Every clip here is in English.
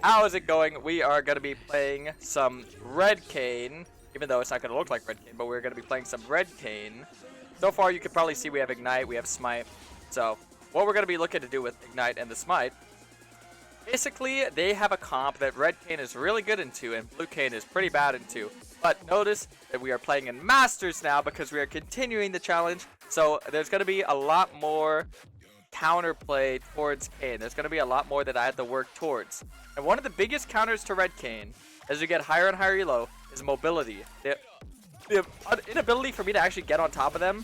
how is it going? We are going to be playing some red Kayn, even though it's not going to look like red Kayn, but we're going to be playing some red Kayn. So far, you can probably see we have Ignite, we have Smite. So what we're going to be looking to do with Ignite and the Smite, basically, they have a comp that red Kayn is really good into and blue Kayn is pretty bad into. But notice that we are playing in Masters now because we are continuing the challenge. So there's going to be a lot more counterplay towards Kayn. There's going to be a lot more that I have to work towards. And one of the biggest counters to red Kayn, as you get higher and higher elo, is mobility. The inability for me to actually get on top of them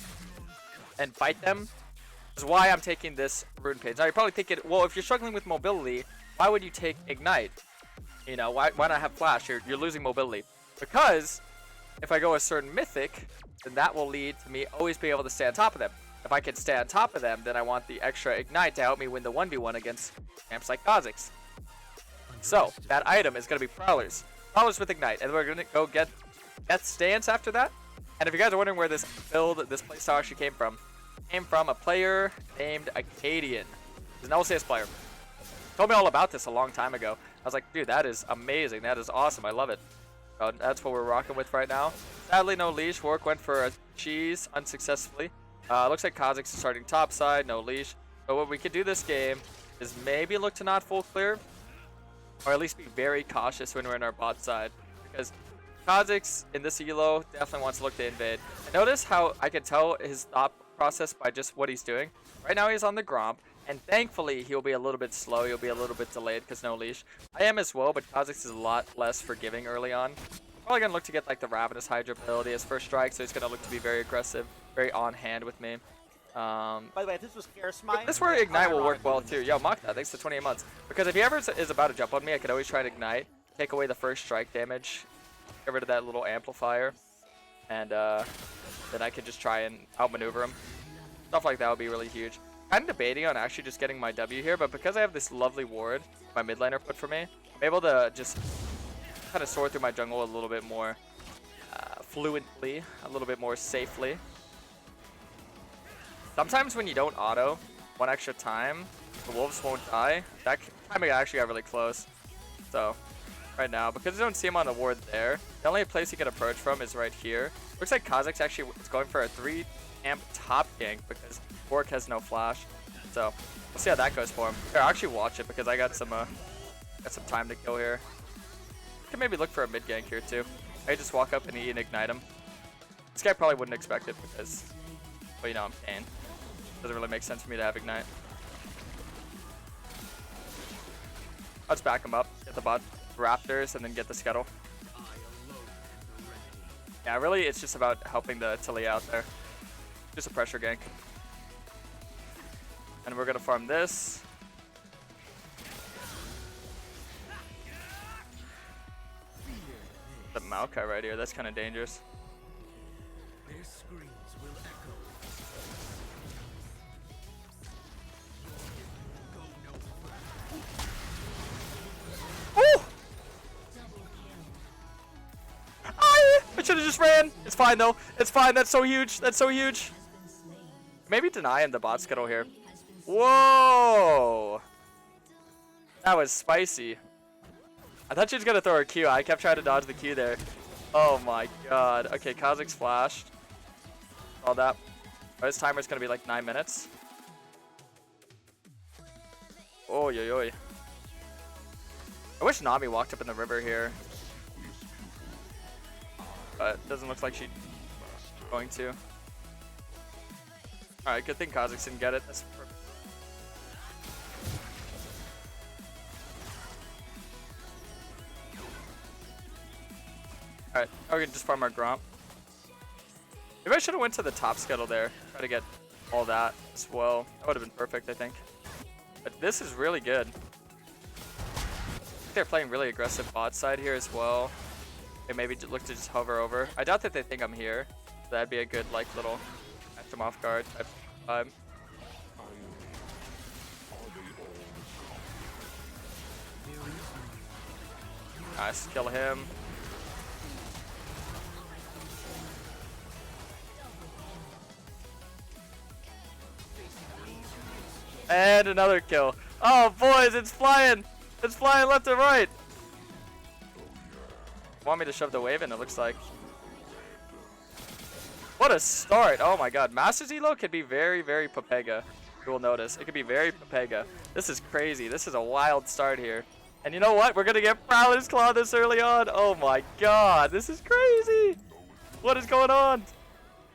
and fight them is why I'm taking this rune page. Now you're probably thinking, well, if you're struggling with mobility, why would you take Ignite? You know, why not have Flash? You're losing mobility. Because if I go a certain mythic, then that will lead to me always being able to stay on top of them. If I can stay on top of them, then I want the extra Ignite to help me win the 1v1 against camps like Kha'Zix. So, that item is going to be Prowlers. Prowlers with Ignite. And we're going to go get Death Stance after that. And if you guys are wondering where this build, this playstyle actually came from a player named Acadian. He's an LCS player. Told me all about this a long time ago. I was like, dude, that is amazing. That is awesome. I love it. So that's what we're rocking with right now. Sadly, no leash. Warwick went for a cheese unsuccessfully. Looks like Kha'Zix is starting top side, no leash. But what we could do this game is maybe look to not full clear, or at least be very cautious when we're in our bot side. Because Kha'Zix in this elo definitely wants to look to invade. And notice how I can tell his thought process by just what he's doing. Right now he's on the Gromp, and thankfully he'll be a little bit slow, he'll be a little bit delayed because no leash. I am as well, but Kha'Zix is a lot less forgiving early on. Probably gonna look to get like the Ravenous Hydra ability as first strike, so he's gonna look to be very aggressive, very on hand with me. By the way, this was Karasmai. This is where Ignite will work well too. Yo, mock that, thanks to 28 months. Because if he ever is about to jump on me, I could always try to Ignite, take away the first strike damage, get rid of that little amplifier, and then I could just try and outmaneuver him. Stuff like that would be really huge. Kind of debating on actually just getting my W here, but because I have this lovely ward my mid laner put for me, I'm able to just kind of sort through my jungle a little bit more fluently, a little bit more safely. Sometimes when you don't auto one extra time, the wolves won't die. That time I actually got really close. So right now, because I don't see him on the ward there, the only place he can approach from is right here. Looks like Kha'Zix actually is going for a 3 amp top gank because Warwick has no flash. So we'll see how that goes for him. Here, I'll actually watch it because I got some time to kill here. Can maybe look for a mid gank here too. I just walk up and E and ignite him. This guy probably wouldn't expect it because, well, you know, I'm Kayn. Doesn't really make sense for me to have ignite. I'll just back him up, get the bot Raptors, and then get the Scuttle. Yeah, really, it's just about helping the Tilly out there. Just a pressure gank. And we're gonna farm this. The Maokai right here, that's kind of dangerous. Their screams will echo. Woo! I should have just ran. It's fine though. It's fine. That's so huge. That's so huge. Maybe deny him the bot scuttle here. Whoa! That was spicy. I thought she was gonna throw her Q. I kept trying to dodge the Q there. Oh my god. Okay, Kha'Zix flashed. All that. Oh, his timer's gonna be like 9 minutes. Oh, yo, yo. I wish Nami walked up in the river here. But it doesn't look like she's going to. Alright, good thing Kha'Zix didn't get it. That's perfect. Alright, now we can just farm our Gromp. Maybe I should have went to the top scuttle there. Try to get all that as well. That would have been perfect, I think. But this is really good. I think they're playing really aggressive bot side here as well. They maybe look to just hover over. I doubt that they think I'm here. So that'd be a good, like, little catch them off guard type vibe. Nice, kill him. And another kill. Oh, boys, it's flying. It's flying left and right. Want me to shove the wave in, it looks like. What a start. Oh my god. Masters Elo can be very, very Papega. You will notice. It can be very Papega. This is crazy. This is a wild start here. And you know what? We're going to get Prowler's Claw this early on. Oh my god. This is crazy. What is going on?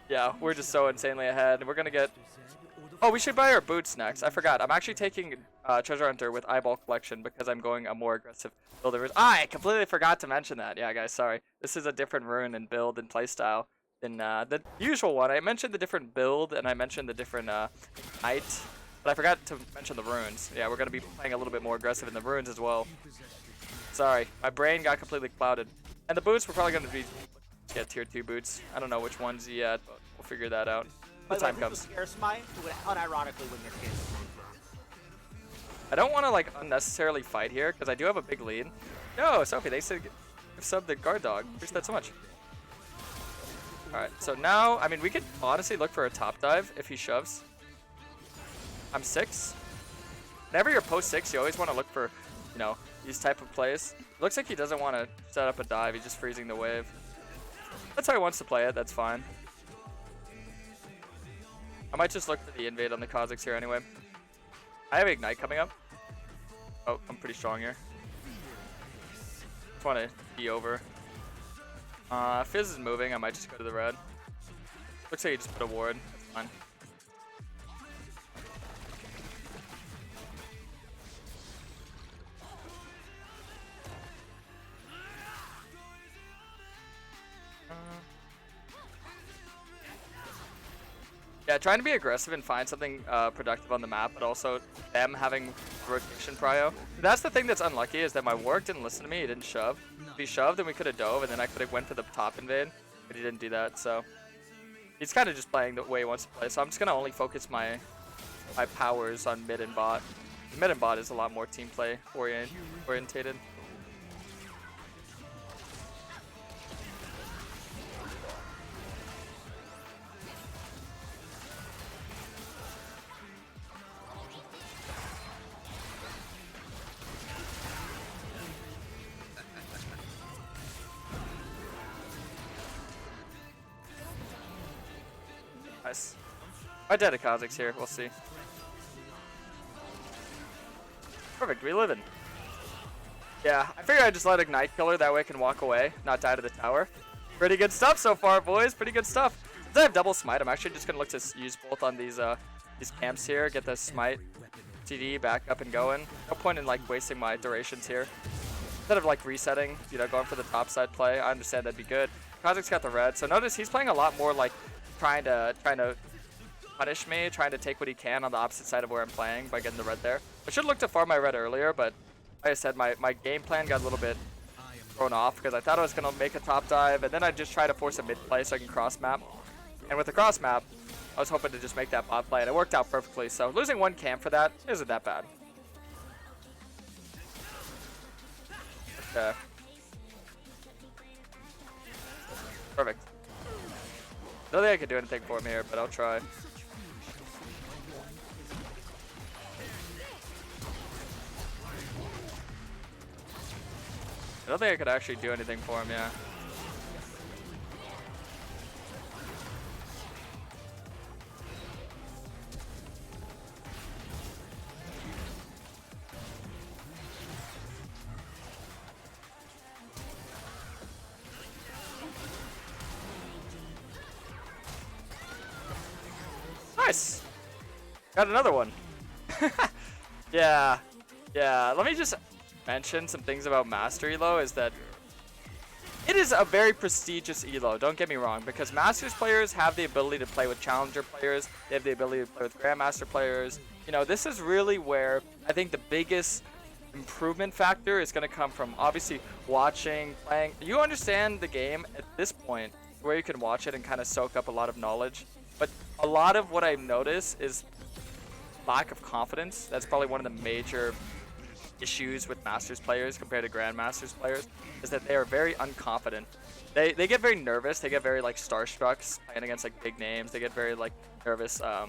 Yeah, we're just so insanely ahead. We're going to get... Oh, we should buy our boots next. I forgot. I'm actually taking Treasure Hunter with Eyeball Collection because I'm going a more aggressive build. I completely forgot to mention that. Yeah, guys, sorry. This is a different rune and build and playstyle than the usual one. I mentioned the different build and I mentioned the different height, but I forgot to mention the runes. Yeah, we're going to be playing a little bit more aggressive in the runes as well. Sorry, my brain got completely clouded. And the boots, we're probably going to be get tier 2 boots. I don't know which ones yet, but we'll figure that out. The time comes. Karasmai would unironically win your case. I don't want to like unnecessarily fight here because I do have a big lead. Yo, Sophie, they said sub the guard dog. Appreciate that so much. Alright, so now, I mean, we could honestly look for a top dive if he shoves. I'm 6. Whenever you're post 6, you always want to look for, you know, these type of plays. Looks like he doesn't want to set up a dive. He's just freezing the wave. That's how he wants to play it. That's fine. I might just look for the invade on the Kazakhs here anyway. I have Ignite coming up. Oh, I'm pretty strong here. Just want to be over. Fizz is moving. I might just go to the red. Looks like he just put a ward. That's fine. Yeah, trying to be aggressive and find something productive on the map, but also them having rotation prio. That's the thing that's unlucky, is that my work didn't listen to me. He didn't shove. If he shoved, then we could have dove, and then I could have went for the top invade, but he didn't do that. So he's kind of just playing the way he wants to play. So I'm just gonna only focus my powers on mid and bot. Mid and bot is a lot more team play orientated. Nice. I dead Kazakhs here. We'll see. Perfect. We live in. Yeah, I figured I'd just let Ignite kill her. That way I can walk away, not die to the tower. Pretty good stuff so far, boys. Pretty good stuff. Since I have double smite, I'm actually just gonna look to use both on these camps here. Get the smite CD back up and going. No point in like wasting my durations here. Instead of like resetting, you know, going for the top side play. I understand that'd be good. Kazakh's got the red, so notice he's playing a lot more like trying to punish me, trying to take what he can on the opposite side of where I'm playing by getting the red there. I should look to farm my red earlier, but like I said, my game plan got a little bit thrown off because I thought I was going to make a top dive, and then I just try to force a mid play so I can cross map. And with the cross map, I was hoping to just make that bot play, and it worked out perfectly. So losing one camp for that isn't that bad. Okay. Perfect. I don't think I can do anything for him here, but I'll try. I don't think I could actually do anything for him, yeah. Nice! Got another one. Yeah. Yeah, let me just mention some things about Master ELO is that it is a very prestigious ELO, don't get me wrong, because Masters players have the ability to play with Challenger players, they have the ability to play with Grandmaster players. You know, this is really where I think the biggest improvement factor is going to come from, obviously watching, playing. You understand the game at this point where you can watch it and kind of soak up a lot of knowledge, but a lot of what I've noticed is lack of confidence. That's probably one of the major issues with Masters players compared to Grandmasters players, is that they are very unconfident. They get very nervous. They get very like starstruck playing against like big names. They get very like nervous, you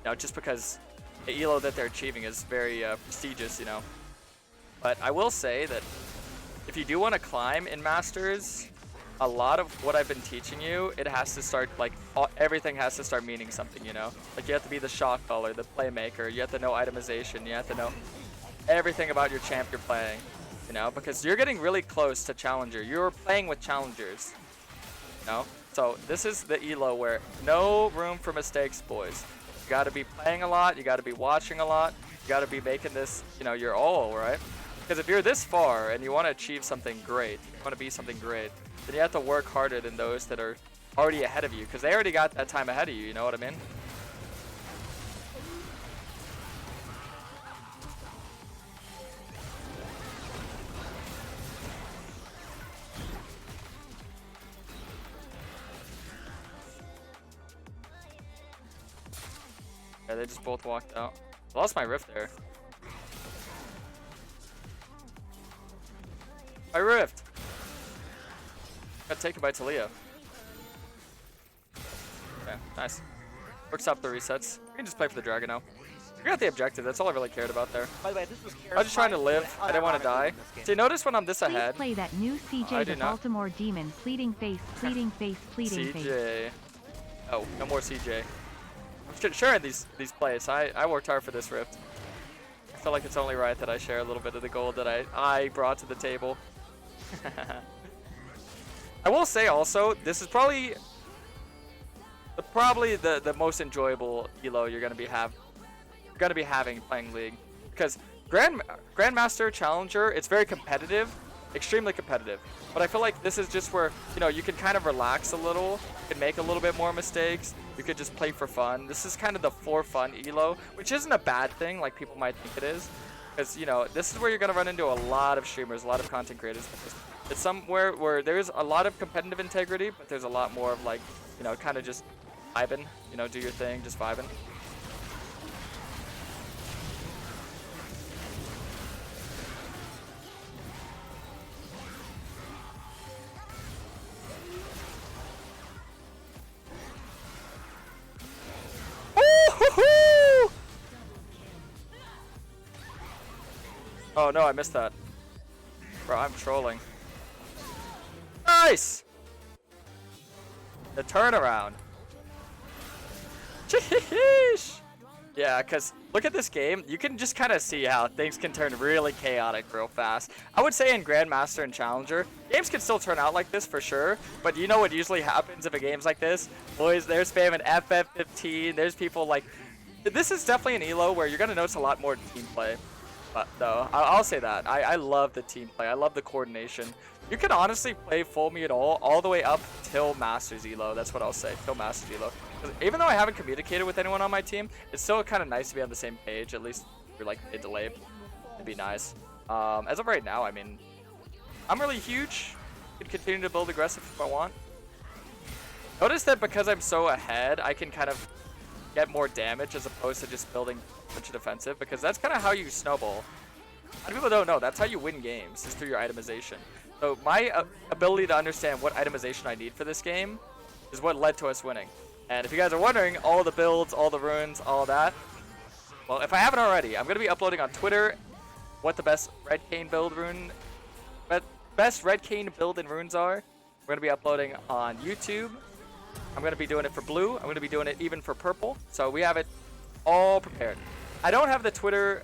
know, just because the ELO that they're achieving is very prestigious, you know. But I will say that if you do want to climb in Masters, a lot of what I've been teaching you, it has to start, like, everything has to start meaning something, you know? Like, you have to be the shot caller, the playmaker, you have to know itemization, you have to know everything about your champ you're playing, you know? Because you're getting really close to Challenger. You're playing with Challengers, you know? So this is the ELO where no room for mistakes, boys. You gotta be playing a lot, you gotta be watching a lot, you gotta be making this, you know, your all, right? Because if you're this far and you want to achieve something great, you want to be something great, then you have to work harder than those that are already ahead of you, because they already got that time ahead of you, you know what I mean? Yeah, they just both walked out. I lost my rift there. My rift! Got taken by Talia. Okay, nice. Works up the resets. We can just play for the dragon now. We got the objective, that's all I really cared about there. By the way, this was I was just trying to live, I didn't want to die. See, notice when I'm this Please ahead. play that new CJ the Baltimore Demon, pleading face, pleading face, pleading face. CJ. Oh, no more CJ. I'm sharing these plays. I worked hard for this rift. I feel like it's only right that I share a little bit of the gold that I brought to the table. I will say also, this is probably the most enjoyable ELO you're gonna be having playing League, because Grandmaster Challenger, it's very competitive, extremely competitive. But I feel like this is just where, you know, you can kind of relax a little, you can make a little bit more mistakes, you could just play for fun. This is kind of the for fun ELO, which isn't a bad thing like people might think it is. Because, you know, this is where you're going to run into a lot of streamers, a lot of content creators. It's somewhere where there's a lot of competitive integrity, but there's a lot more of, like, you know, kind of just vibing, you know, do your thing, just vibing. Oh no, I missed that. Bro, I'm trolling. Nice! The turnaround. Sheesh! Yeah, because look at this game. You can just kind of see how things can turn really chaotic real fast. I would say in Grandmaster and Challenger, games can still turn out like this for sure. But you know what usually happens if a game's like this? Boys, they're spamming FF15. There's people like... This is definitely an ELO where you're going to notice a lot more team play. But no, I'll say that. I love the team play. I love the coordination. You can honestly play full meat all the way up till Masters ELO. That's what I'll say, till Masters ELO. Even though I haven't communicated with anyone on my team, it's still kind of nice to be on the same page. At least for like mid to late. It'd be nice. As of right now, I mean, I'm really huge. I can continue to build aggressive if I want. Notice that because I'm so ahead, I can kind of get more damage as opposed to just building a bunch of defensive, because that's kind of how you snowball. A lot of people don't know that's how you win games, is through your itemization. So my ability to understand what itemization I need for this game is what led to us winning. And if you guys are wondering, all the builds, all the runes, all that, well, if I haven't already, I'm going to be uploading on Twitter what the best Red Kayn build rune, best Red Kayn build and runes are. We're going to be uploading on YouTube. I'm going to be doing it for blue. I'm going to be doing it even for purple. So we have it all prepared. I don't have the Twitter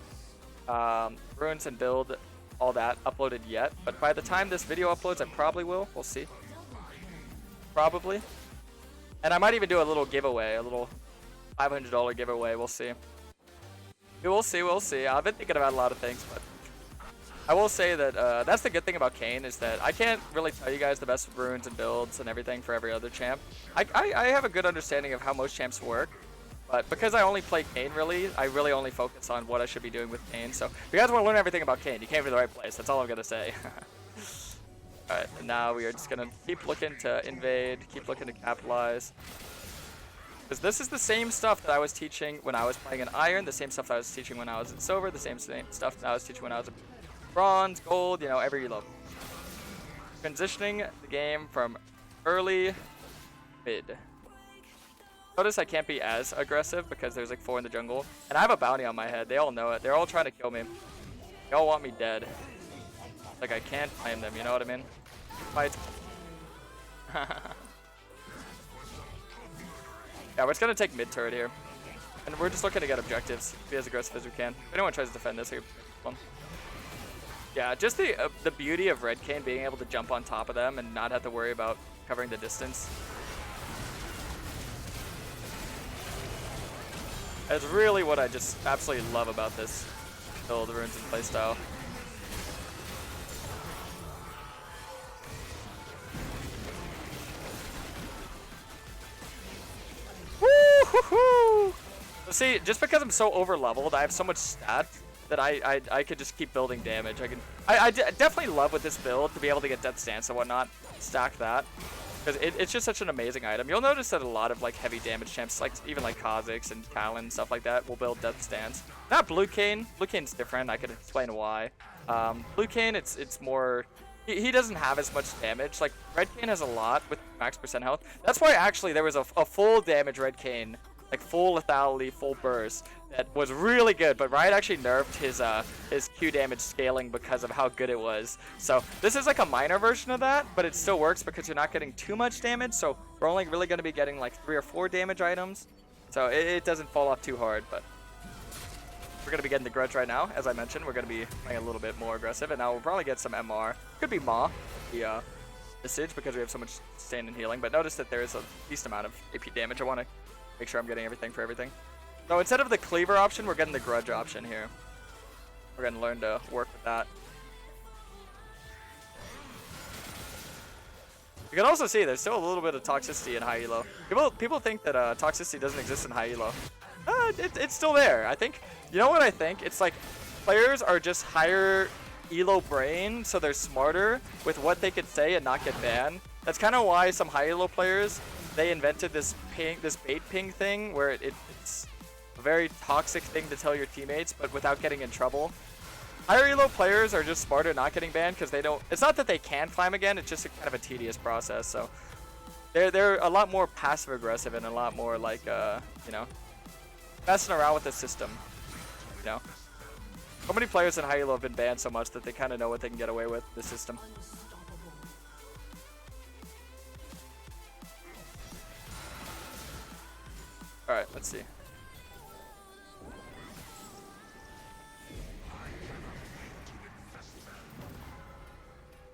runes and build, all that, uploaded yet. But by the time this video uploads, I probably will. We'll see. Probably. And I might even do a little giveaway, a little $500 giveaway. We'll see. We'll see. We'll see. I've been thinking about a lot of things, but I will say that that's the good thing about Kayn, is that I can't really tell you guys the best runes and builds and everything for every other champ. I have a good understanding of how most champs work, but because I only play Kayn really, I really only focus on what I should be doing with Kayn. So if you guys want to learn everything about Kayn, you came to the right place. That's all I'm going to say. Alright, and now we are just going to keep looking to invade, keep looking to capitalize. Because this is the same stuff that I was teaching when I was playing in Iron, the same stuff that I was teaching when I was in Silver, the same stuff that I was teaching when I was in Bronze, Gold, you know, every elo. Transitioning the game from early mid. Notice I can't be as aggressive because there's like 4 in the jungle. And I have a bounty on my head. They all know it. They're all trying to kill me. Y'all want me dead. Like I can't claim them, you know what I mean? Fight. Yeah, we're just gonna take mid turret here. And we're just looking to get objectives. Be as aggressive as we can. If anyone tries to defend this here, one. Yeah, just the beauty of Red Kayn being able to jump on top of them and not have to worry about covering the distance. That's really what I just absolutely love about this build, the runes and playstyle. Woo-hoo-hoo! See, just because I'm so over leveled, I have so much stats that I could just keep building damage. I definitely love with this build to be able to get Death Stance and whatnot. Stack that. Because it's just such an amazing item. You'll notice that a lot of like heavy damage champs, like even like Kha'Zix and Kayn, stuff like that, will build Death Stance. Not Blue Kayn. Blue Kayn's different. I could explain why. Blue Kayn, it's more. He doesn't have as much damage. Like Red Kayn has a lot with max % health. That's why actually there was a full damage Red Kayn, like full lethality, full burst, that was really good. But Riot actually nerfed his Q damage scaling because of how good it was. So this is like a minor version of that, but it still works because you're not getting too much damage. So we're only really going to be getting like 3 or 4 damage items. So it doesn't fall off too hard. But we're going to be getting the Grudge right now. As I mentioned, we're going to be playing a little bit more aggressive. And now we'll probably get some MR. Could be Maw, the Visage, because we have so much sustain and healing. But notice that there is a decent amount of AP damage. I want to make sure I'm getting everything for everything. So instead of the Cleaver option, we're getting the Grudge option here. We're going to learn to work with that. You can also see there's still a little bit of toxicity in high elo. People think that toxicity doesn't exist in high elo. It's still there. I think, you know what I think? It's like players are just higher elo brain, so they're smarter with what they could say and not get banned. That's kind of why some high elo players, they invented this bait ping thing where it's a very toxic thing to tell your teammates, but without getting in trouble. Higher elo players are just smarter not getting banned because they don't. It's not that they can't climb again. It's just kind of a tedious process. So they're a lot more passive aggressive and a lot more like you know, messing around with the system. You know, so many players in high elo have been banned so much that they kind of know what they can get away with the system. All right, let's see.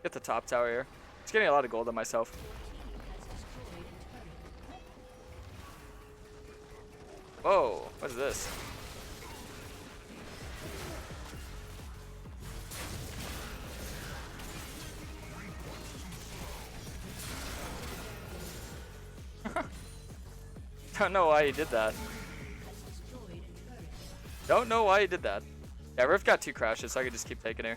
Get the top tower here. It's getting a lot of gold on myself. Whoa, what is this? Don't know why he did that. Don't know why he did that. Yeah, Rift got 2 crashes, so I could just keep taking her.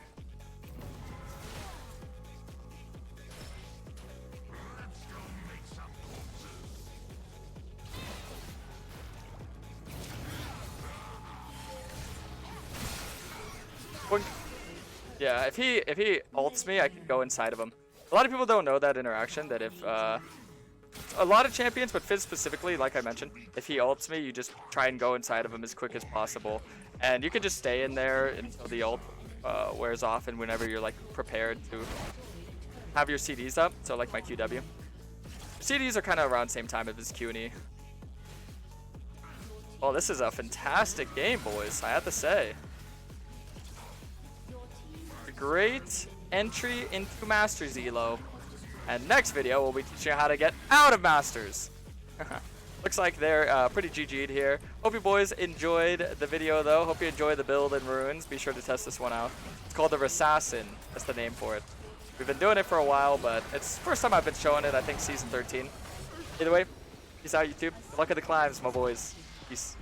Yeah, if he ults me, I can go inside of him. A lot of people don't know that interaction, that if a lot of champions, but Fizz specifically, like I mentioned, if he ults me, you just try and go inside of him as quick as possible. And you can just stay in there until the ult wears off, and whenever you're like prepared to have your CDs up, so like my QW. CDs are kind of around the same time as his Q and E. Well, this is a fantastic game, boys, I have to say. Great entry into Masters ELO. And next video, we'll be teaching you how to get out of Masters. Looks like they're pretty GG'd here. Hope you boys enjoyed the video, though. Hope you enjoyed the build in Runes. Be sure to test this one out. It's called the Assassin. That's the name for it. We've been doing it for a while, but it's the first time I've been showing it, I think, Season 13. Either way, peace out, YouTube. Good luck at the climbs, my boys. Peace.